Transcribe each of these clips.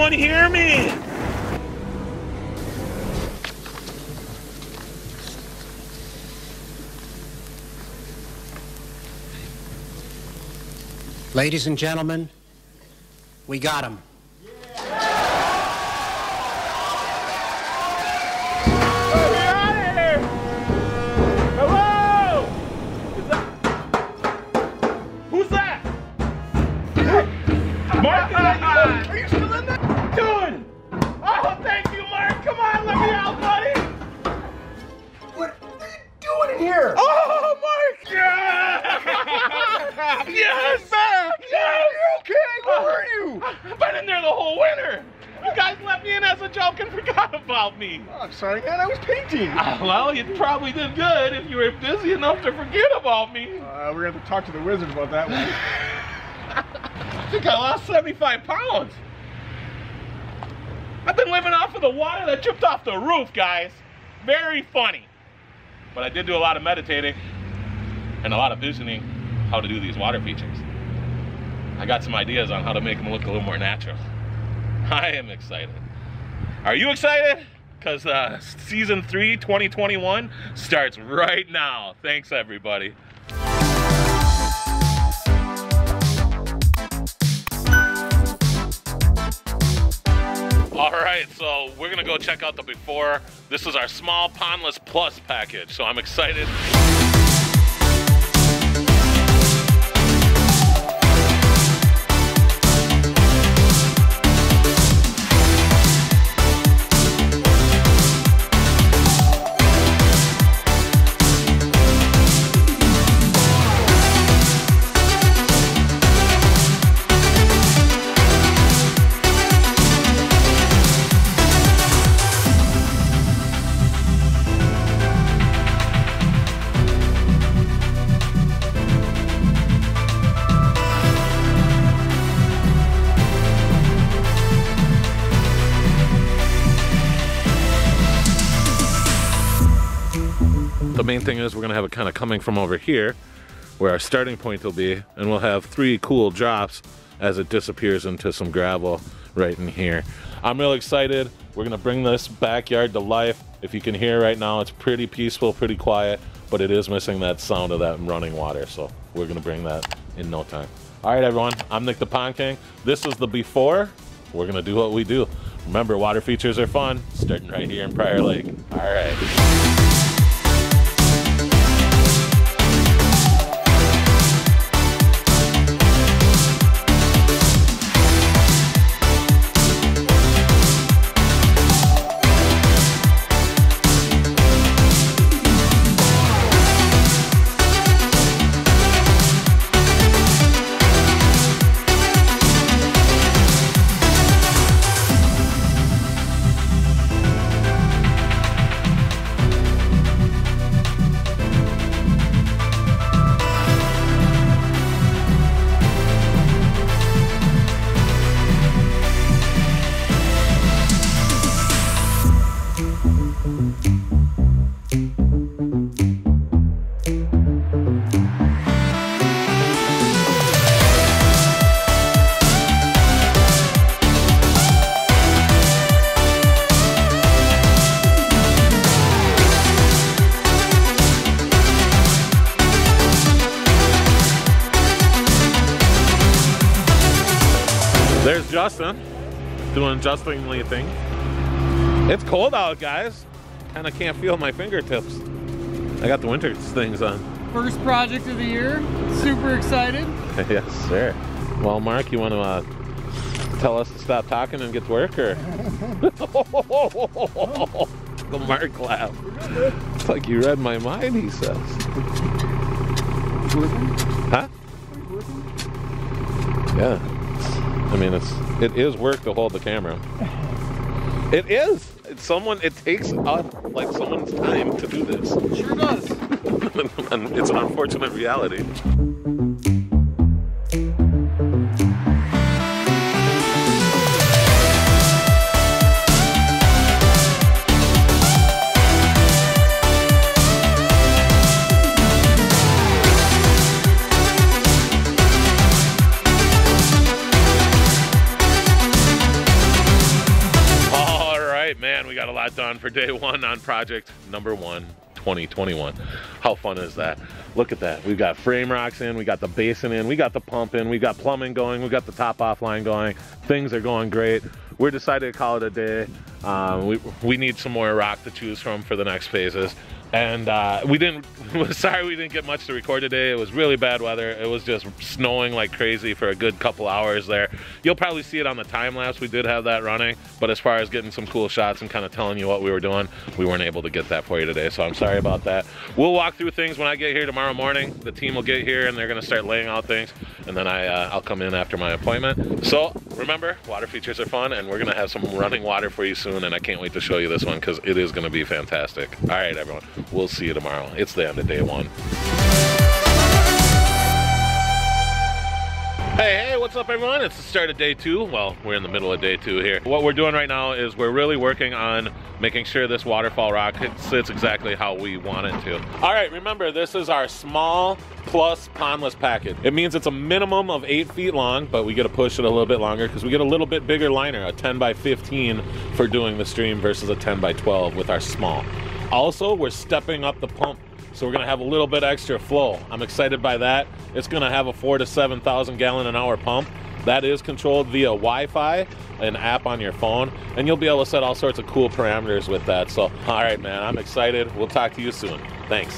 anyone hear me? Ladies and gentlemen, we got him. Yes! Back! Yes! You're okay! Where were you? I've been in there the whole winter! You guys let me in as a joke and forgot about me. Oh, I'm sorry, man. I was painting. Well, you probably did good if you were busy enough to forget about me. We're going to have to talk to the wizard about that one. I think I lost 75 pounds. I've been living off of the water that dripped off the roof, guys. Very funny. But I did do a lot of meditating and a lot of visioning how to do these water features. I got some ideas on how to make them look a little more natural. I am excited. Are you excited? Because season 3, 2021 starts right now. Thanks, everybody. All right, so we're gonna go check out the before. This is our small Pondless Plus package, so I'm excited. The main thing is we're gonna have it kind of coming from over here where our starting point will be, and we'll have 3 cool drops as it disappears into some gravel right in here. I'm really excited. We're gonna bring this backyard to life. If you can hear right now, it's pretty peaceful, pretty quiet, but it is missing that sound of that running water, so we're gonna bring that in no time. All right, everyone, I'm Nick the Pond King. This is the before. We're gonna do what we do. Remember, water features are fun, starting right here in Prior Lake. All right. There's Justin doing Justin-ly things. It's cold out, guys. Kind of can't feel my fingertips. I got the winter things on. First project of the year. Super excited. Yes, sir. Well, Mark, you want to tell us to stop talking and get to work, or? The Mark laugh. It's like you read my mind, he says. Huh? Yeah. I mean, it is work to hold the camera. It is. It takes like someone's time to do this. Sure does. And it's an unfortunate reality. got a lot done for day one on project number 1, 2021. How fun is that? Look at that. We've got frame rocks in, we got the basin in, we got the pump in, we got plumbing going, we got the top off line going. Things are going great. We're decided to call it a day. We need some more rock to choose from for the next phases. And sorry we didn't get much to record today. It was really bad weather. It was just snowing like crazy for a good couple hours there. You'll probably see it on the time lapse. We did have that running, but as far as getting some cool shots and kind of telling you what we were doing, we weren't able to get that for you today, so I'm sorry about that. We'll walk through things when I get here tomorrow morning. The team will get here and they're gonna start laying out things, and then I'll come in after my appointment. So remember, water features are fun, and we're gonna have some running water for you soon, and I can't wait to show you this one because it is gonna be fantastic. All right, everyone. We'll see you tomorrow. It's the end of day 1. Hey, what's up everyone? It's the start of day 2. Well, we're in the middle of day 2 here. What we're doing right now is we're really working on making sure this waterfall rock sits exactly how we want it to. All right, remember, this is our small plus pondless package. It means it's a minimum of 8 feet long, but we get to push it a little bit longer because we get a little bit bigger liner, a 10 by 15 for doing the stream versus a 10 by 12 with our small. Also, we're stepping up the pump, so we're gonna have a little bit extra flow. I'm excited by that. It's gonna have a 4,000 to 7,000 gallon an hour pump. That is controlled via Wi-Fi, an app on your phone, and you'll be able to set all sorts of cool parameters with that. So, all right, man, I'm excited. We'll talk to you soon. Thanks.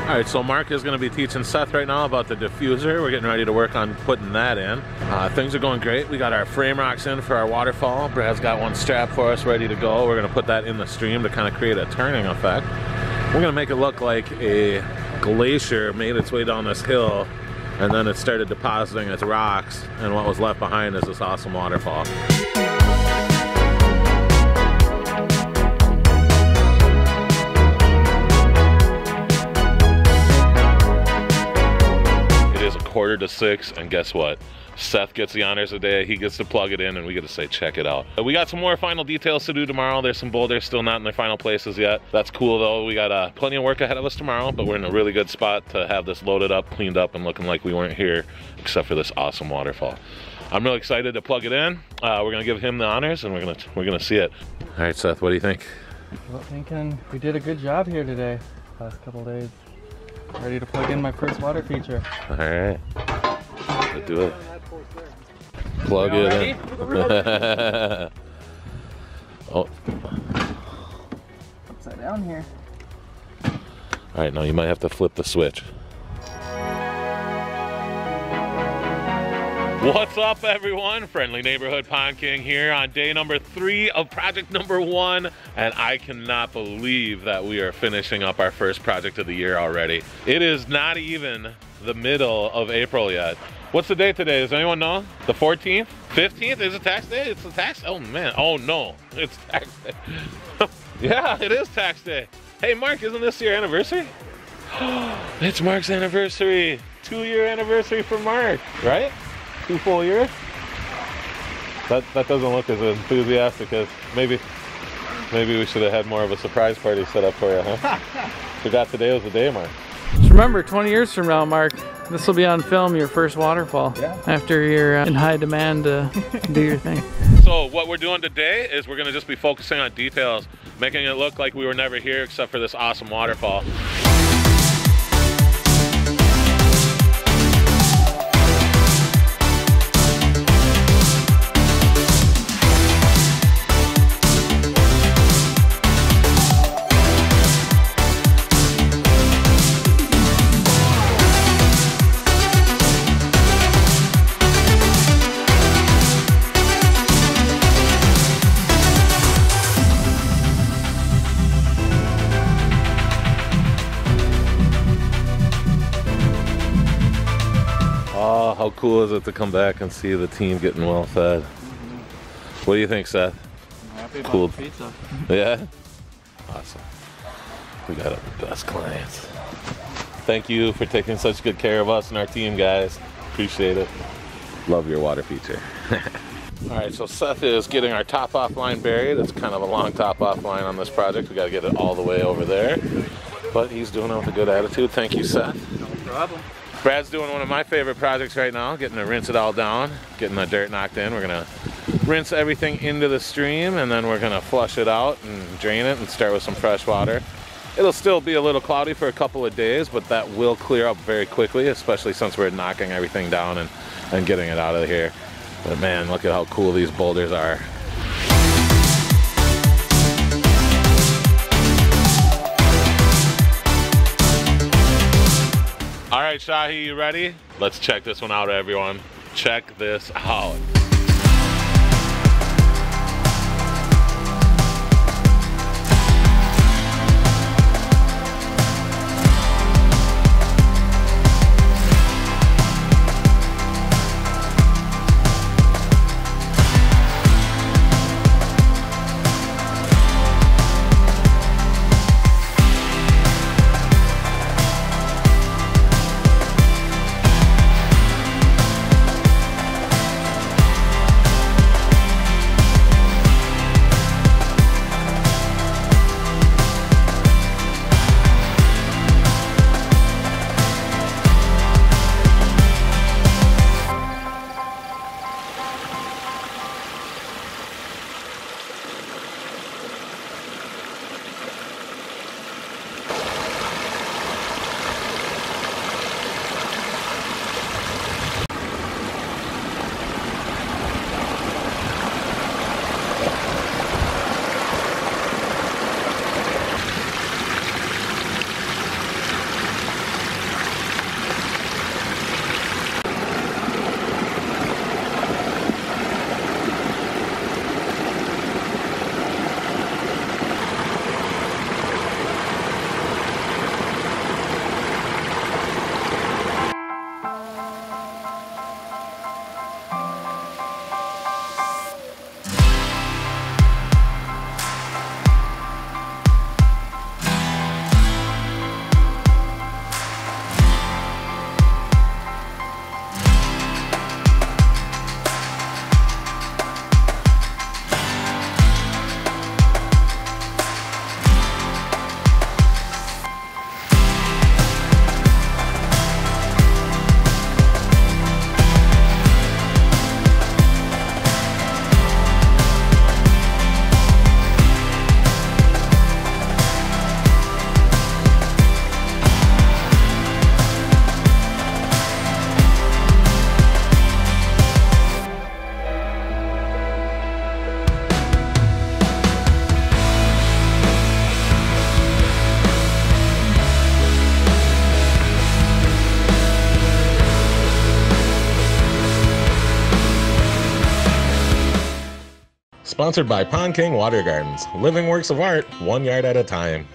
All right, so Mark is going to be teaching Seth right now about the diffuser. We're getting ready to work on putting that in. Things are going great. We got our frame rocks in for our waterfall. Brad's got one strapped for us ready to go. We're going to put that in the stream to kind of create a turning effect. We're going to make it look like a glacier made its way down this hill, and then it started depositing its rocks, and what was left behind is this awesome waterfall. It is 5:45, and guess what? Seth gets the honors today. He gets to plug it in, and we get to say, check it out. We got some more final details to do tomorrow. There's some boulders still not in their final places yet. That's cool, though. We got plenty of work ahead of us tomorrow, but we're in a really good spot to have this loaded up, cleaned up, and looking like we weren't here, except for this awesome waterfall. I'm really excited to plug it in. We're gonna give him the honors, and we're gonna see it. All right, Seth, what do you think? Well, thinking we did a good job here today. Last couple days. Ready to plug in my first water feature. All right, let's do it. Plug it in. Oh. Upside down here. All right, now you might have to flip the switch. What's up, everyone? Friendly Neighborhood Pond King here on day number 3 of project number 1, and I cannot believe that we are finishing up our first project of the year already. It is not even the middle of April yet. What's the date today? Does anyone know? The 14th? 15th? Is it tax day? It's the tax? Oh man, oh no, it's tax day. Yeah, it is tax day. Hey Mark, isn't this your anniversary? It's Mark's anniversary. 2-year anniversary for Mark, right? 2 full years? That doesn't look as enthusiastic as maybe we should have had more of a surprise party set up for you, huh? Forgot today was the day, Mark. Just remember, 20 years from now, Mark, this will be on film, your first waterfall. Yeah. After you're in high demand to do your thing. So what we're doing today is we're gonna just be focusing on details, making it look like we were never here except for this awesome waterfall. cool is it to come back and see the team getting well fed? What do you think, Seth? I'm happy about Cool. the pizza. Yeah? Awesome. We got the best clients. Thank you for taking such good care of us and our team, guys. Appreciate it. Love your water feature. All right, so Seth is getting our top off line buried. It's kind of a long top off line on this project. We got to get it all the way over there. But he's doing it with a good attitude. Thank you, Seth. No problem. Brad's doing one of my favorite projects right now, getting to rinse it all down, getting the dirt knocked in. We're gonna rinse everything into the stream, and then we're gonna flush it out and drain it and start with some fresh water. It'll still be a little cloudy for a couple of days, but that will clear up very quickly, especially since we're knocking everything down and getting it out of here. But man, look at how cool these boulders are. All right, Shahi, you ready? Let's check this one out, everyone. Check this out. Sponsored by Pond King Water Gardens. Living works of art, 1 yard at a time.